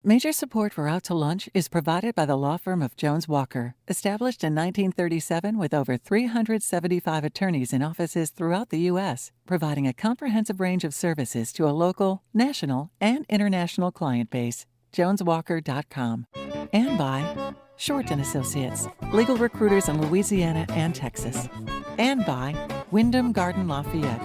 Major support for Out to Lunch is provided by the law firm of Jones Walker, established in 1937 with over 375 attorneys in offices throughout the U.S., providing a comprehensive range of services to a local, national, and international client base. JonesWalker.com. And by Short & Associates, legal recruiters in Louisiana and Texas. And by Wyndham Garden Lafayette.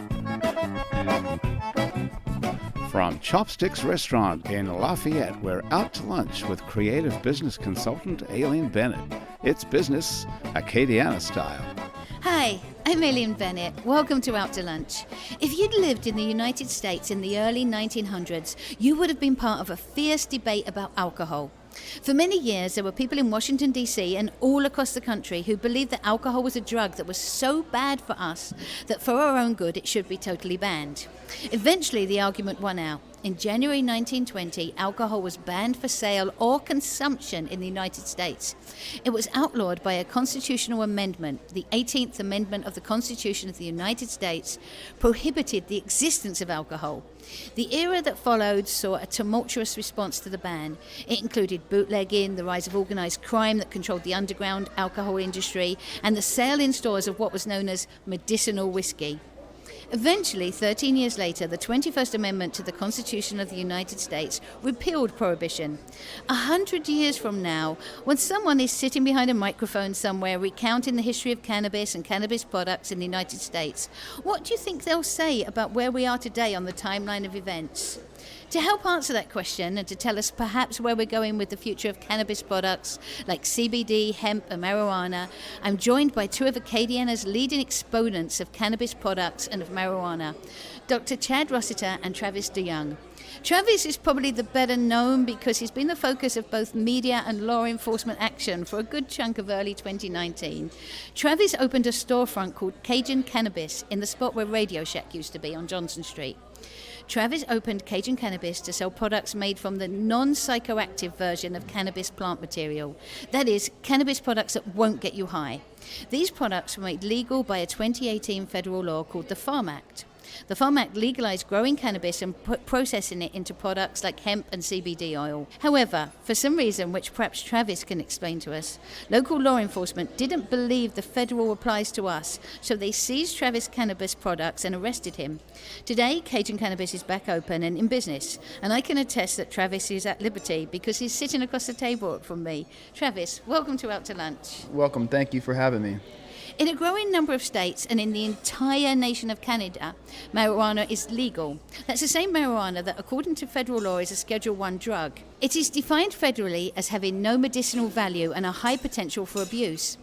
From Chopsticks Restaurant in Lafayette, we're out to lunch with creative business consultant Aileen Bennett. It's business Acadiana style. Hi, I'm Aileen Bennett. Welcome to Out to Lunch. If you'd lived in the United States in the early 1900s, you would have been part of a fierce debate about alcohol. For many years, there were people in Washington, D.C. and all across the country who believed that alcohol was a drug that was so bad for us that for our own good it should be totally banned. Eventually, the argument won out. In January 1920, alcohol was banned for sale or consumption in the United States. It was outlawed by a constitutional amendment. The 18th Amendment of the Constitution of the United States prohibited the existence of alcohol. The era that followed saw a tumultuous response to the ban. It included bootlegging, the rise of organized crime that controlled the underground alcohol industry, and the sale in stores of what was known as medicinal whisky. Eventually, 13 years later, the 21st Amendment to the Constitution of the United States repealed prohibition. 100 years from now, when someone is sitting behind a microphone somewhere recounting the history of cannabis and cannabis products in the United States, what do you think they'll say about where we are today on the timeline of events? To help answer that question and to tell us perhaps where we're going with the future of cannabis products like CBD, hemp and marijuana, I'm joined by two of Acadiana's leading exponents of cannabis products and of marijuana, Dr. Chad Rossiter and Travis DeYoung. Travis is probably the better known because he's been the focus of both media and law enforcement action for a good chunk of early 2019. Travis opened a storefront called Cajun Cannabis in the spot where Radio Shack used to be on Johnson Street. Travis opened Cajun Cannabis to sell products made from the non-psychoactive version of cannabis plant material. That is, cannabis products that won't get you high. These products were made legal by a 2018 federal law called the Farm Act. The Farm Act legalized growing cannabis and processing it into products like hemp and CBD oil. However, for some reason, which perhaps Travis can explain to us, local law enforcement didn't believe the federal applies to us, so they seized Travis cannabis products and arrested him. Today, Cajun Cannabis is back open and in business, and I can attest that Travis is at liberty because he's sitting across the table from me. Travis, welcome to Out to Lunch. Welcome. Thank you for having me. In a growing number of states and in the entire nation of Canada, marijuana is legal. That's the same marijuana that, according to federal law, is a Schedule I drug. It is defined federally as having no medicinal value and a high potential for abuse.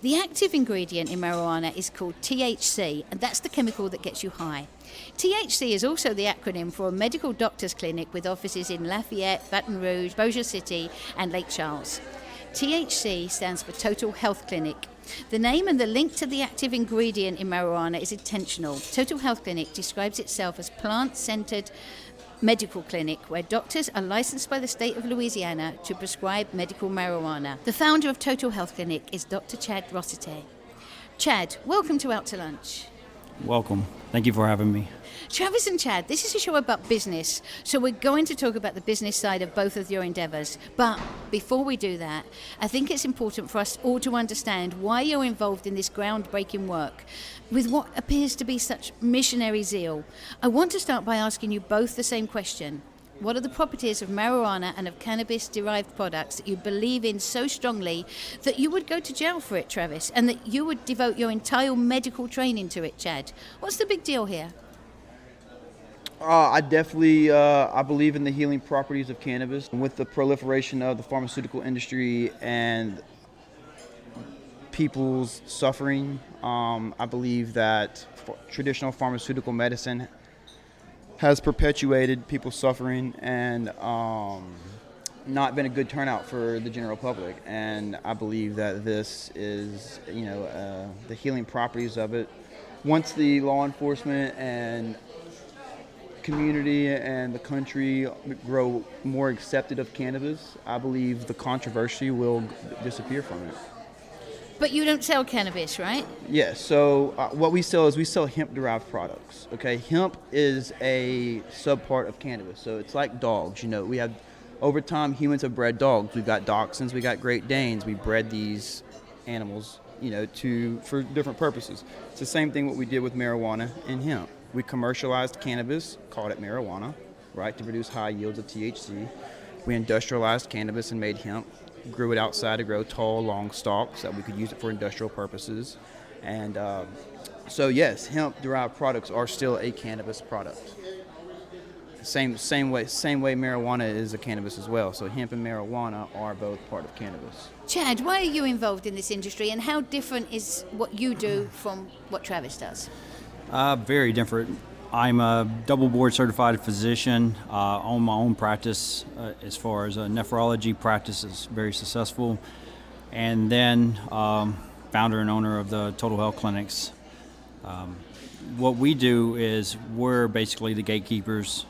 The active ingredient in marijuana is called THC, and that's the chemical that gets you high. THC is also the acronym for a medical doctor's clinic with offices in Lafayette, Baton Rouge, Bossier City, and Lake Charles. THC stands for Total Health Clinic. The name and the link to the active ingredient in marijuana is intentional. Total Health Clinic describes itself as plant-centered medical clinic where doctors are licensed by the state of Louisiana to prescribe medical marijuana. The founder of Total Health Clinic is Dr. Chad Rossiter. Chad, welcome to Out to Lunch. Welcome. Thank you for having me. Travis and Chad, this is a show about business, so we're going to talk about the business side of both of your endeavors. But before we do that, I think it's important for us all to understand why you're involved in this groundbreaking work with what appears to be such missionary zeal. I want to start by asking you both the same question. What are the properties of marijuana and of cannabis-derived products that you believe in so strongly that you would go to jail for it, Travis, and that you would devote your entire medical training to it, Chad? What's the big deal here? I definitely I believe in the healing properties of cannabis. With the proliferation of the pharmaceutical industry and people's suffering, I believe that traditional pharmaceutical medicine has perpetuated people's suffering and not been a good turnout for the general public. And I believe that this is, the healing properties of it. Once the law enforcement and community and the country grow more accepted of cannabis, I believe the controversy will disappear from it. But you don't sell cannabis, right? Yes. So what we sell is we sell hemp-derived products. Okay, hemp is a subpart of cannabis, so it's like dogs. We have over time, humans have bred dogs. We've got dachshunds, we got Great Danes. We bred these animals, for different purposes. It's the same thing what we did with marijuana and hemp. We commercialized cannabis, called it marijuana, right, to produce high yields of THC. We industrialized cannabis and made hemp, grew it outside to grow tall, long stalks that we could use it for industrial purposes. And so yes, hemp-derived products are still a cannabis product. Same way marijuana is a cannabis as well. So hemp and marijuana are both part of cannabis. Chad, why are you involved in this industry, and how different is what you do from what Travis does? Very different. I'm a double board certified physician, own my own practice as far as a nephrology practice is very successful. And then founder and owner of the Total Health Clinics. What we do is we're basically the gatekeepers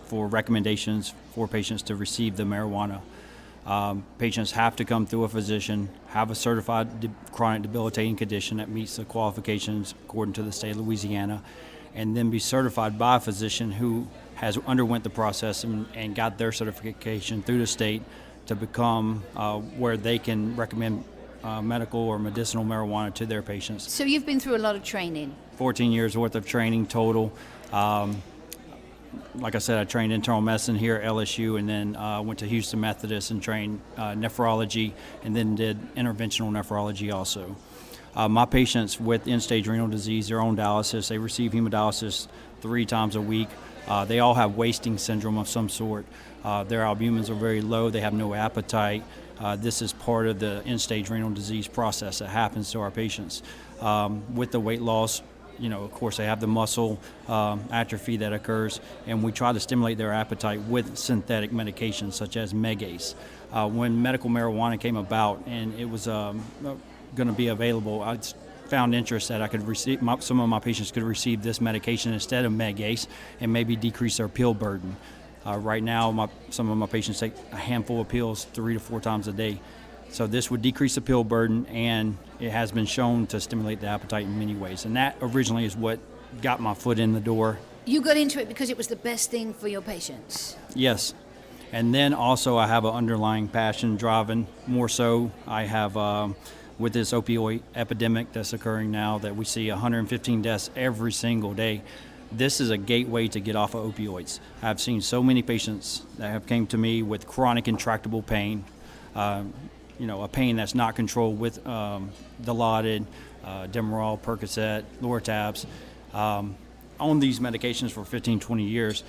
for recommendations for patients to receive the marijuana. Patients have to come through a physician, have a certified chronic debilitating condition that meets the qualifications according to the state of Louisiana, and then be certified by a physician who has underwent the process and got their certification through the state to become where they can recommend medical or medicinal marijuana to their patients. So you've been through a lot of training. 14 years worth of training total. Like I said, I trained internal medicine here at LSU, and then went to Houston Methodist and trained nephrology, and then did interventional nephrology also. My patients with end-stage renal disease, they're on dialysis. They receive hemodialysis 3 times a week. They all have wasting syndrome of some sort. Their albumins are very low. They have no appetite. This is part of the end-stage renal disease process that happens to our patients. With the weight loss, of course, they have the muscle atrophy that occurs, and we try to stimulate their appetite with synthetic medications such as Megace. When medical marijuana came about and it was going to be available, I found interest that I could receive, some of my patients could receive this medication instead of Megace and maybe decrease their pill burden. Right now, some of my patients take a handful of pills 3 to 4 times a day. So this would decrease the pill burden, and it has been shown to stimulate the appetite in many ways. And that originally is what got my foot in the door. You got into it because it was the best thing for your patients? Yes. And then also I have an underlying passion driving more so. I have, with this opioid epidemic that's occurring now, that we see 115 deaths every single day. This is a gateway to get off of opioids. I've seen so many patients that have came to me with chronic intractable pain, a pain that's not controlled with Dilaudid, Demerol, Percocet, Lortabs, on these medications for 15, 20 years,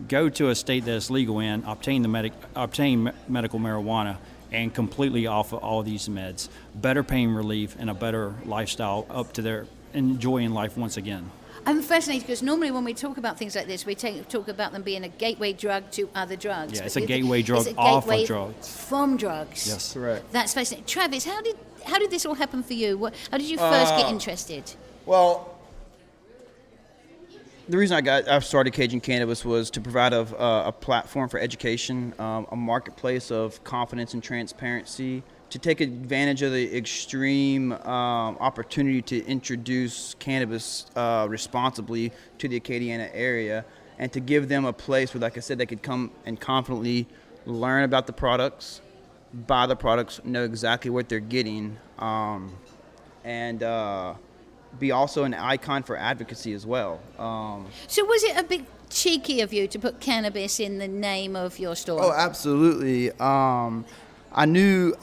go to a state that's legal in, obtain medical marijuana, and completely off of all these meds. Better pain relief and a better lifestyle up to their enjoying life once again. I'm fascinated because normally when we talk about things like this, we talk about them being a gateway drug to other drugs. Yeah, it's a gateway drug off of drugs. From drugs. Yes. Correct. That's fascinating. Travis, how did this all happen for you? How did you first get interested? Well, the reason I started Cajun Cannabis was to provide a platform for education, a marketplace of confidence and transparency, to take advantage of the extreme opportunity to introduce cannabis responsibly to the Acadiana area, and to give them a place where, like I said, they could come and confidently learn about the products, buy the products, know exactly what they're getting, and be also an icon for advocacy as well. So was it a bit cheeky of you to put cannabis in the name of your store? Oh, absolutely. I knew...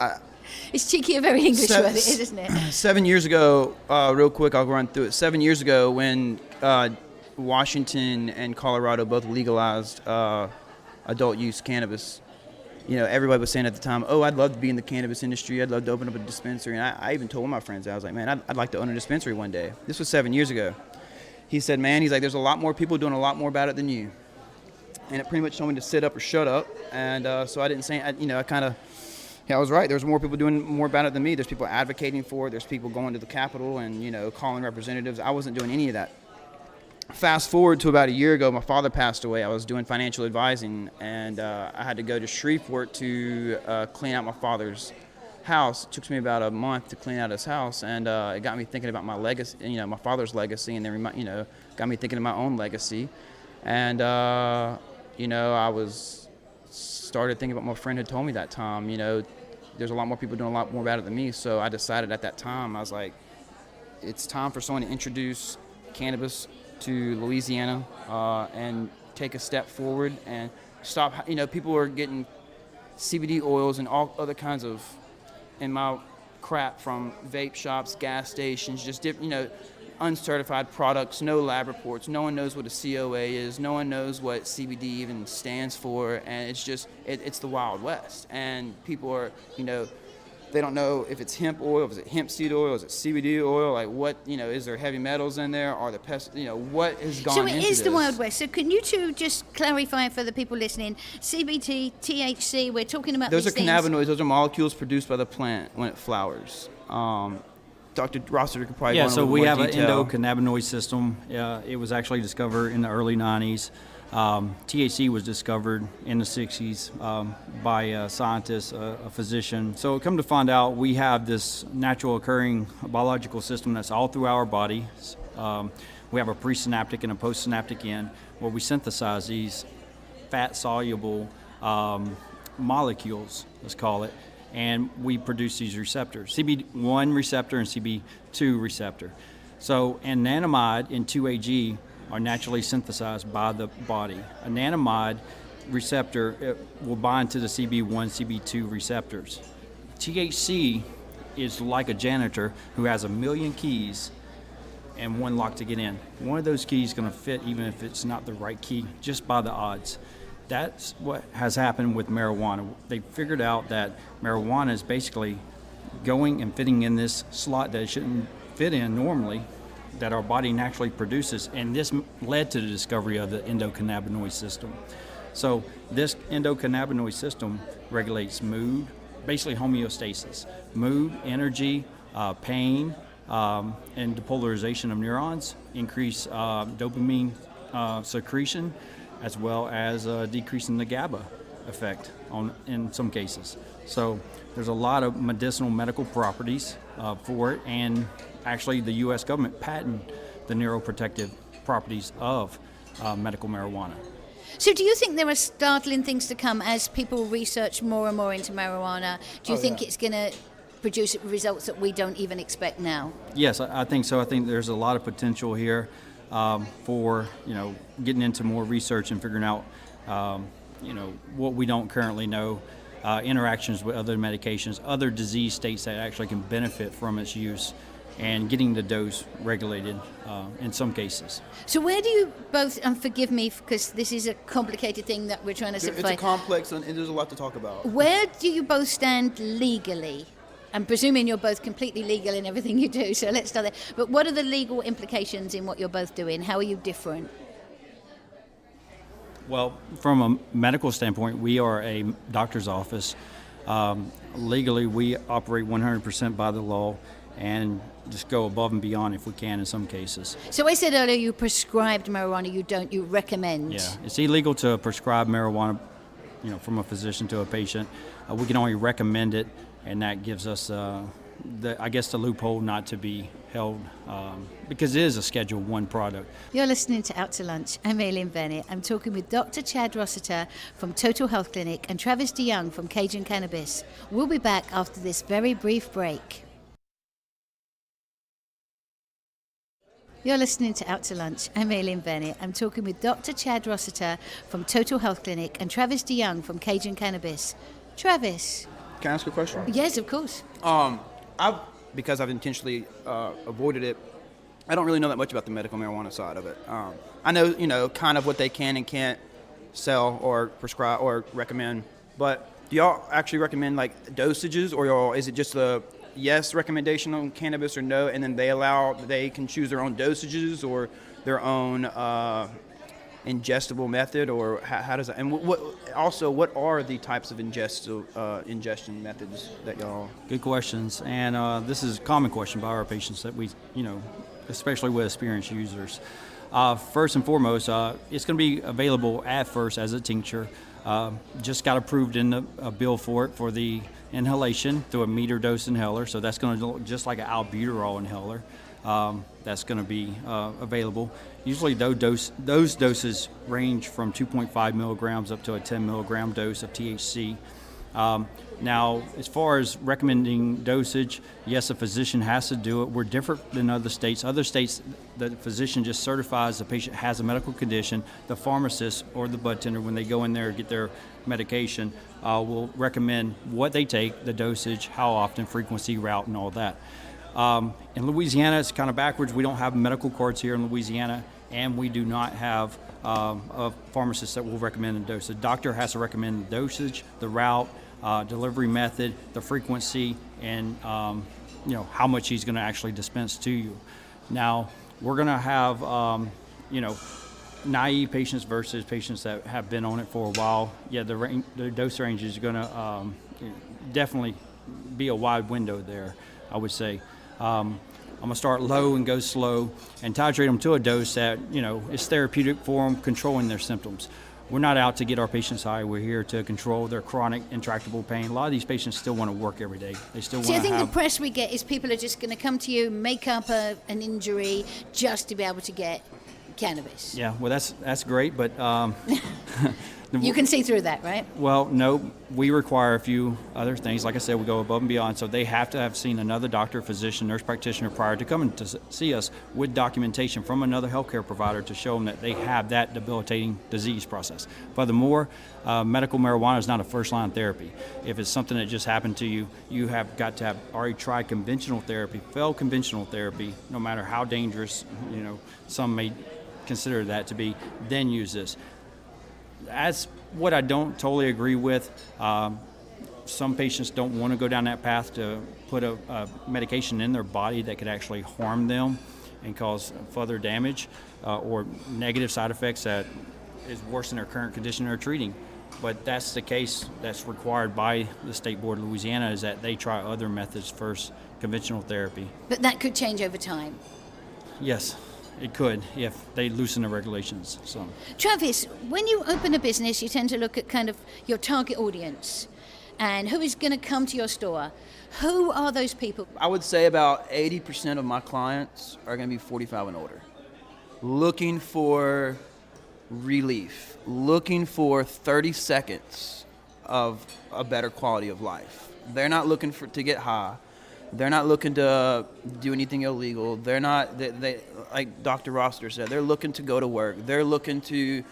It's cheeky, a very English word, isn't it? 7 years ago, real quick, I'll run through it. 7 years ago, when Washington and Colorado both legalized adult use cannabis, everybody was saying at the time, "Oh, I'd love to be in the cannabis industry. I'd love to open up a dispensary." And I even told one of my friends, I was like, "Man, I'd like to own a dispensary one day." This was 7 years ago. He said, "Man," he's like, "there's a lot more people doing a lot more about it than you." And it pretty much told me to sit up or shut up. And so I didn't say, I was right. There's more people doing more about it than me. There's people advocating for it. There's people going to the Capitol and, calling representatives. I wasn't doing any of that. Fast forward to about a year ago, my father passed away. I was doing financial advising, and I had to go to Shreveport to clean out my father's house. It took me about a month to clean out his house, and it got me thinking about my legacy, my father's legacy, and then, got me thinking of my own legacy. And, I was started thinking about what my friend had told me that time. There's a lot more people doing a lot more about it than me. So I decided at that time, I was like, it's time for someone to introduce cannabis to Louisiana and take a step forward and stop. People are getting CBD oils and all other kinds of, in my crap, from vape shops, gas stations, just different, uncertified products, no lab reports. No one knows what a COA is. No one knows what CBD even stands for, and it's just it's the Wild West. And people are, they don't know if it's hemp oil, if it's hemp seed oil, is it CBD oil, like what, is there heavy metals in there, are the pest, what has gone into this? So it is the Wild West. So can you two just clarify for the people listening, CBD, THC, we're talking about those these are things. cannabinoids, those are molecules produced by the plant when it flowers. Dr. Rossiter could probably go into so we more have detail. an endocannabinoid system. It was actually discovered in the early 90s. THC was discovered in the 60s by a scientist, a physician. So come to find out, we have this natural occurring biological system that's all through our body. We have a presynaptic and a postsynaptic end where we synthesize these fat-soluble molecules, let's call it, and we produce these receptors, CB1 receptor and CB2 receptor. So anandamide and 2-AG are naturally synthesized by the body. A anandamide receptor will bind to the CB1, CB2 receptors. THC is like a janitor who has 1 million keys and one lock to get in. One of those keys is going to fit even if it's not the right key, just by the odds. That's what has happened with marijuana. They figured out that marijuana is basically going and fitting in this slot that it shouldn't fit in normally, that our body naturally produces, and this led to the discovery of the endocannabinoid system. So this endocannabinoid system regulates mood, basically homeostasis, mood, energy, pain, and depolarization of neurons, increase dopamine secretion, as well as decreasing the GABA effect in some cases. So there's a lot of medical properties for it, and actually the U.S. government patented the neuroprotective properties of medical marijuana. So do you think there are startling things to come as people research more and more into marijuana? Do you think it's going to produce results that we don't even expect now? Yes, I think so. I think there's a lot of potential here for getting into more research and figuring out what we don't currently know, interactions with other medications, other disease states that actually can benefit from its use, and getting the dose regulated in some cases. So where do you both, and forgive me because this is a complicated thing that we're trying to simplify. It's a complex and there's a lot to talk about. Where do you both stand legally? I'm presuming you're both completely legal in everything you do, so let's start there. But what are the legal implications in what you're both doing? How are you different? Well, from a medical standpoint, we are a doctor's office. Legally, we operate 100% by the law and just go above and beyond if we can in some cases. So I said earlier you prescribed marijuana, you recommend. Yeah, it's illegal to prescribe marijuana, from a physician to a patient. We can only recommend it, and that gives us the loophole not to be held because it is a Schedule 1 product. You're listening to Out to Lunch. I'm Aileen Bennett. I'm talking with Dr. Chad Rossiter from Total Health Clinic and Travis DeYoung from Cajun Cannabis. We'll be back after this very brief break. You're listening to Out to Lunch. I'm Aileen Bennett. I'm talking with Dr. Chad Rossiter from Total Health Clinic and Travis DeYoung from Cajun Cannabis. Travis. Can I ask a question? Yes, of course. Because I've intentionally avoided it, I don't really know that much about the medical marijuana side of it. I know, kind of what they can and can't sell or prescribe or recommend. But do y'all actually recommend like dosages, or is it just a yes recommendation on cannabis or no, and then they can choose their own dosages or their own ingestible method, or how does that? And what are the types of ingestion methods that y'all? Good questions, and this is a common question by our patients that we, especially with experienced users. First and foremost, it's going to be available at first as a tincture. Just got approved in the bill for it for the inhalation through a meter dose inhaler, so that's going to look just like an albuterol inhaler. that's going to be available. Usually those doses range from 2.5 milligrams up to a 10 milligram dose of THC. Now, as far as recommending dosage, yes, a physician has to do it. We're different than other states. Other states, the physician just certifies the patient has a medical condition. The pharmacist or the bud tender, when they go in there and get their medication, will recommend what they take, the dosage, how often, frequency, route, and all that. In Louisiana, it's kind of backwards. We don't have medical cards here in Louisiana, and we do not have a pharmacist that will recommend the dosage. The doctor has to recommend the dosage, the route, delivery method, the frequency, and how much he's going to actually dispense to you. Now, we're going to have naive patients versus patients that have been on it for a while. Yeah, the dose range is going to definitely be a wide window there, I would say. I'm going to start low and go slow and titrate them to a dose that, is therapeutic for them, controlling their symptoms. We're not out to get our patients high. We're here to control their chronic, intractable pain. A lot of these patients still want to work every day. They still want to I think the press we get is people are just going to come to you, make up an injury just to be able to get cannabis. Yeah, well, that's great, but you can see through that, right? Well, no, we require a few other things. Like I said, we go above and beyond. So they have to have seen another doctor, physician, nurse practitioner prior to coming to see us with documentation from another healthcare provider to show them that they have that debilitating disease process. Furthermore, medical marijuana is not a first-line therapy. If it's something that just happened to you, you have got to have already tried conventional therapy, failed conventional therapy, no matter how dangerous, some may consider that to be, then use this. That's what I don't totally agree with. Some patients don't want to go down that path to put a medication in their body that could actually harm them and cause further damage or negative side effects that is worse than their current condition they're treating. But that's the case that's required by the State Board of Louisiana, is that they try other methods first, conventional therapy. But that could change over time. Yes. It could, if they loosen the regulations. So, Travis, when you open a business, you tend to look at kind of your target audience and who is going to come to your store. Who are those people? I would say about 80% of my clients are going to be 45 and older, looking for relief, looking for 30 seconds of a better quality of life. They're not looking to get high. They're not looking to do anything illegal. They're not, they like Dr. Roster said, they're looking to go to work. They're looking to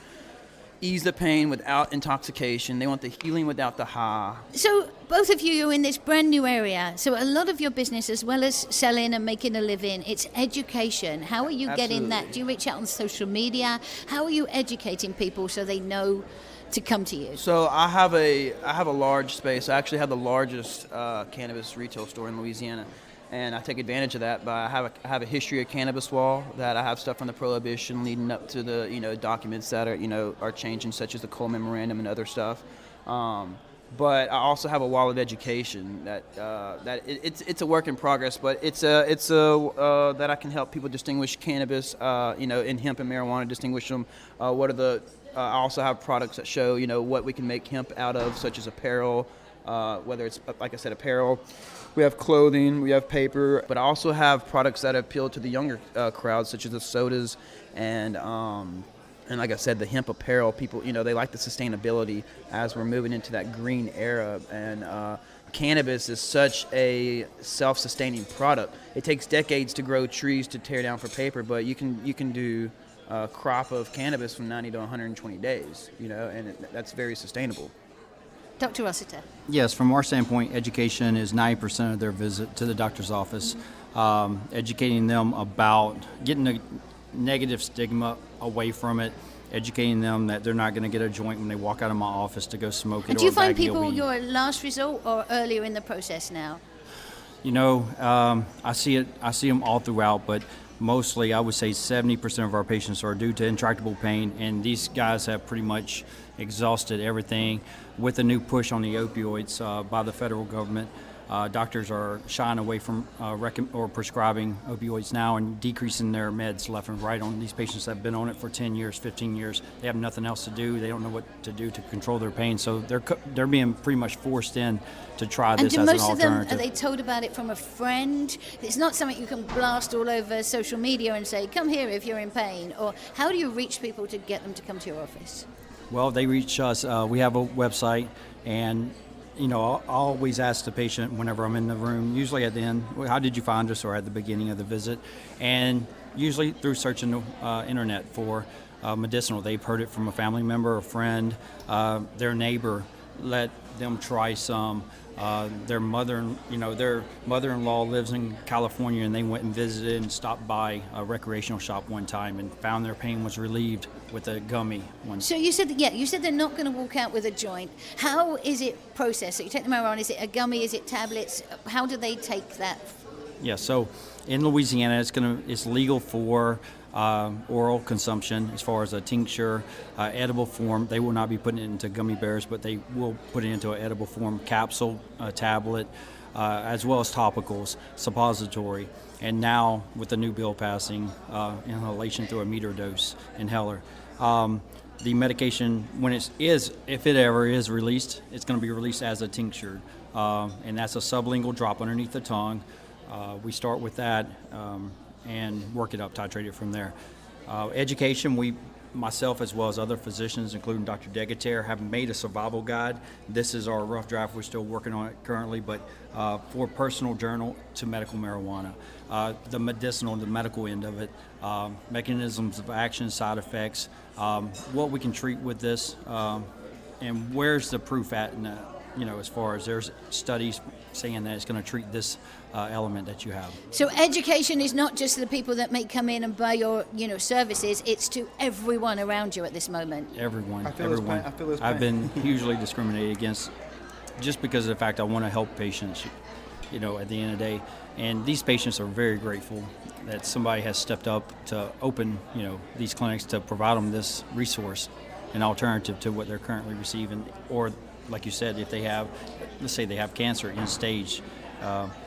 ease the pain without intoxication. They want the healing without the high. So both of you are in this brand new area. So a lot of your business, as well as selling and making a living, it's education. How are you getting that? Do you reach out on social media? How are you educating people so they know to come to you? So I have a large space. I actually have the largest cannabis retail store in Louisiana, and I take advantage of that. But I have a history of cannabis wall that I have stuff from the prohibition leading up to the documents that are changing, such as the Cole Memorandum and other stuff. But I also have a wall of education that it's a work in progress, but it's that I can help people distinguish cannabis, in hemp and marijuana, distinguish them. What are the I also have products that show, what we can make hemp out of, such as apparel, whether it's, like I said, apparel. We have clothing, we have paper, but I also have products that appeal to the younger crowd, such as the sodas and like I said, the hemp apparel. People, they like the sustainability as we're moving into that green era. And cannabis is such a self-sustaining product. It takes decades to grow trees to tear down for paper, but you can do a crop of cannabis from 90 to 120 days, and that's very sustainable. Dr. Rossiter. Yes, from our standpoint, education is 90% of their visit to the doctor's office. Educating them about getting the negative stigma away from it, educating them that they're not going to get a joint when they walk out of my office to go smoke it. And do you find people your last resort or earlier in the process now? I see them all throughout, but mostly I would say 70% of our patients are due to intractable pain, and these guys have pretty much exhausted everything with the new push on the opioids by the federal government. Doctors are shying away from prescribing opioids now and decreasing their meds left and right on these patients that have been on it for 10 years, 15 years. They have nothing else to do. They don't know what to do to control their pain. So they're being pretty much forced in to try this as an alternative. And most of them, are they told about it from a friend? It's not something you can blast all over social media and say, come here if you're in pain. Or how do you reach people to get them to come to your office? Well, they reach us. We have a website, and I'll always ask the patient whenever I'm in the room, usually at the end, how did you find us, or at the beginning of the visit, and usually through searching the internet for medicinal. They've heard it from a family member, a friend, their neighbor. Let them try some. Their mother-in-law lives in California, and they went and visited and stopped by a recreational shop one time and found their pain was relieved with a gummy one. So you said they're not going to walk out with a joint. How is it processed? So you take the marijuana. Is it a gummy? Is it tablets? How do they take that? Yeah. So in Louisiana, it's legal for oral consumption as far as a tincture, edible form. They will not be putting it into gummy bears, but they will put it into an edible form, capsule, tablet, as well as topicals, suppository, and now with the new bill passing, inhalation through a meter dose inhaler. The medication, if it ever is released, it's going to be released as a tincture, and that's a sublingual drop underneath the tongue. We start with that and work it up, titrate it from there. Education, myself as well as other physicians, including Dr. Degater, have made a survival guide. This is our rough draft. We're still working on it currently, but for personal journal to medical marijuana. The medicinal, the medical end of it, mechanisms of action, side effects, what we can treat with this, and where's the proof at in that. As far as there's studies saying that it's going to treat this element that you have. So education is not just the people that may come in and buy your, services. It's to everyone around you at this moment. Everyone. I feel his pain. I've been hugely discriminated against just because of the fact I want to help patients, at the end of the day. And these patients are very grateful that somebody has stepped up to open, these clinics to provide them this resource, an alternative to what they're currently receiving, or like you said, if let's say they have cancer in stage,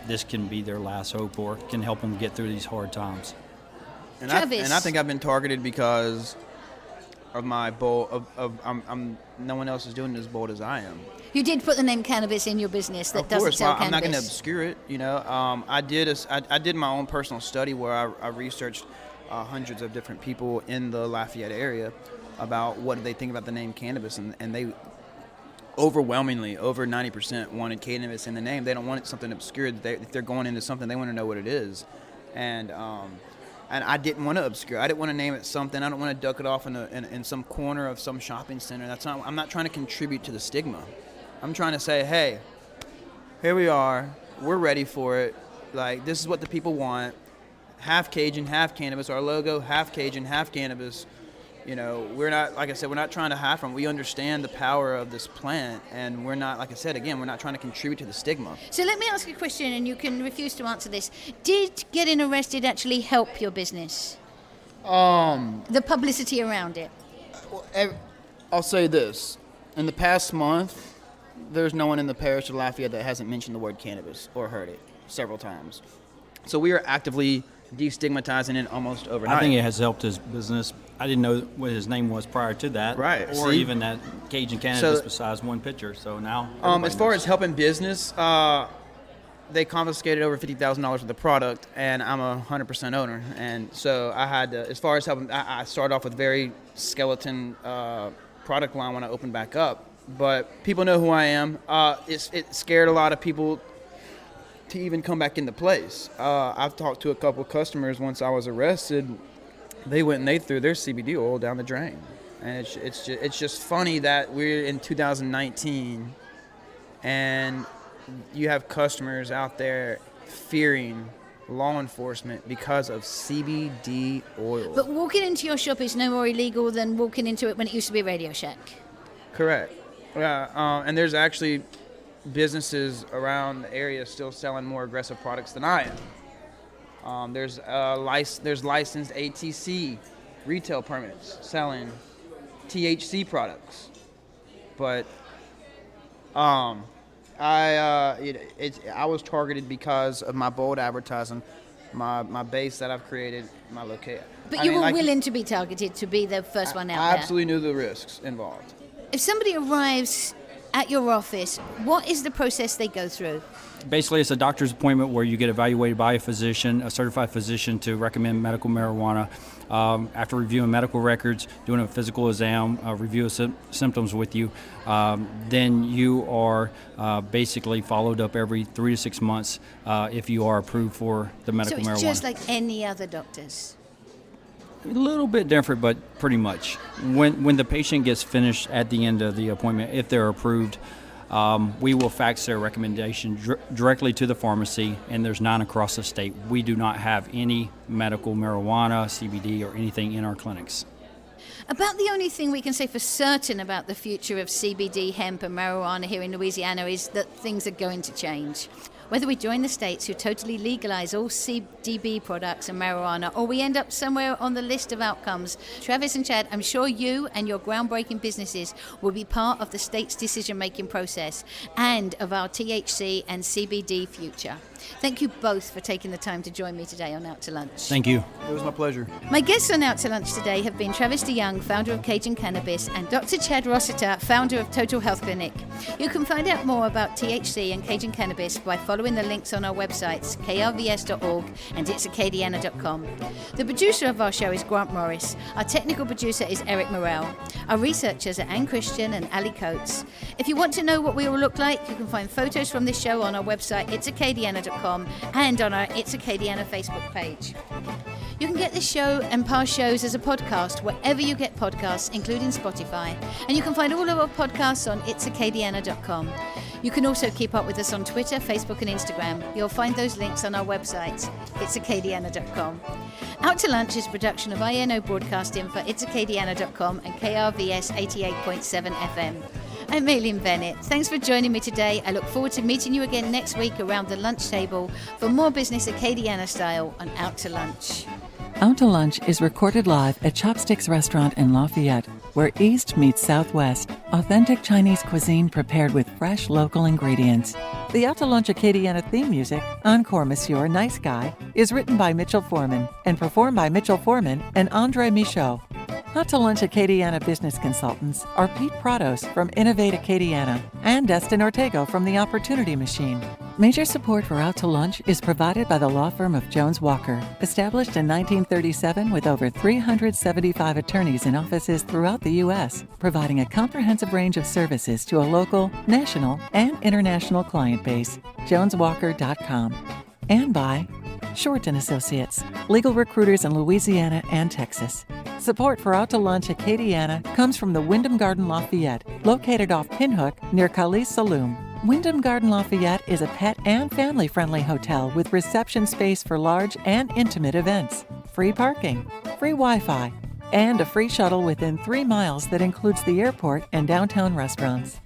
this can be their last hope or can help them get through these hard times. And I think I've been targeted because of my bold. No one else is doing it as bold as I am. You did put the name cannabis in your business that doesn't sell cannabis. I'm not going to obscure it. I did my own personal study where I researched hundreds of different people in the Lafayette area about what do they think about the name cannabis, and they overwhelmingly, over 90% wanted cannabis in the name. They don't want it something obscure. If they're going into something, they want to know what it is. And I didn't want to obscure. I didn't want to name it something. I don't want to duck it off in some corner of some shopping center. I'm not trying to contribute to the stigma. I'm trying to say, hey, here we are. We're ready for it. Like, this is what the people want. Half Cajun, half cannabis. Our logo, half Cajun, half cannabis. We're not, like I said, we're not trying to hide from. We understand the power of this plant, and we're not, like I said, again, we're not trying to contribute to the stigma. So let me ask you a question, and you can refuse to answer this. Did getting arrested actually help your business? The publicity around it. I'll say this. In the past month, there's no one in the parish of Lafayette that hasn't mentioned the word cannabis or heard it several times. So we are actively destigmatizing it almost overnight. I think it has helped his business. I didn't know what his name was prior to that, right? Or even that Cajun cannabis besides one picture. So now, as far as helping business, they confiscated over $50,000 worth of product, and I'm a 100% owner, and so I had to. As far as helping, I started off with very skeleton product line when I opened back up, but people know who I am. It scared a lot of people to even come back into place. I've talked to a couple of customers once I was arrested. They went and they threw their CBD oil down the drain. And it's just funny that we're in 2019 and you have customers out there fearing law enforcement because of CBD oil. But walking into your shop is no more illegal than walking into it when it used to be a Radio Shack. Correct. And there's actually businesses around the area still selling more aggressive products than I am. There's licensed ATC retail permits selling THC products, but I was targeted because of my bold advertising, my base that I've created, my location. But you were willing to be targeted to be the first one out I there. absolutely knew the risks involved. If somebody arrives at your office, what is the process they go through? Basically, it's a doctor's appointment where you get evaluated by a physician, a certified physician, to recommend medical marijuana. After reviewing medical records, doing a physical exam, review of symptoms with you, then you are basically followed up every 3 to 6 months if you are approved for the medical marijuana. So it's just like any other doctors? A little bit different, but pretty much. When the patient gets finished at the end of the appointment, if they're approved, we will fax their recommendation directly to the pharmacy, and there's 9 across the state. We do not have any medical marijuana, CBD, or anything in our clinics. About the only thing we can say for certain about the future of CBD, hemp, and marijuana here in Louisiana is that things are going to change. Whether we join the states who totally legalize all CBD products and marijuana, or we end up somewhere on the list of outcomes, Travis and Chad, I'm sure you and your groundbreaking businesses will be part of the state's decision-making process and of our THC and CBD future. Thank you both for taking the time to join me today on Out to Lunch. Thank you. It was my pleasure. My guests on Out to Lunch today have been Travis DeYoung, founder of Cajun Cannabis, and Dr. Chad Rossiter, founder of Total Health Clinic. You can find out more about THC and Cajun Cannabis by following the links on our websites, krvs.org and itsacadiana.com. The producer of our show is Grant Morris. Our technical producer is Eric Morrell. Our researchers are Anne Christian and Ali Coates. If you want to know what we all look like, you can find photos from this show on our website, itsacadiana.com, and on our It's Acadiana Facebook page. You can get this show and past shows as a podcast wherever you get podcasts, including Spotify. And you can find all of our podcasts on itsacadiana.com. You can also keep up with us on Twitter, Facebook, and Instagram. You'll find those links on our website, itsacadiana.com. Out to Lunch is a production of INO Broadcasting for itsacadiana.com and KRVS 88.7 FM. I'm Maylene Bennett. Thanks for joining me today. I look forward to meeting you again next week around the lunch table for more business Acadiana style on Out to Lunch. Out to Lunch is recorded live at Chopsticks Restaurant in Lafayette, where East meets Southwest. Authentic Chinese cuisine prepared with fresh local ingredients. The Out to Lunch Acadiana theme music, Encore Monsieur Nice Guy, is written by Mitchell Foreman and performed by Mitchell Foreman and Andre Michaud. Out to Lunch Acadiana business consultants are Pete Prados from Innovate Acadiana and Destin Ortego from The Opportunity Machine. Major support for Out to Lunch is provided by the law firm of Jones Walker, established in 1937 with over 375 attorneys in offices throughout the U.S., providing a comprehensive range of services to a local, national, and international client base. JonesWalker.com. And by Short & Associates, legal recruiters in Louisiana and Texas. Support for Out to Lunch Acadiana comes from the Wyndham Garden Lafayette, located off Pinhook near Khalees Saloom. Wyndham Garden Lafayette is a pet and family-friendly hotel with reception space for large and intimate events, free parking, free Wi-Fi, and a free shuttle within 3 miles that includes the airport and downtown restaurants.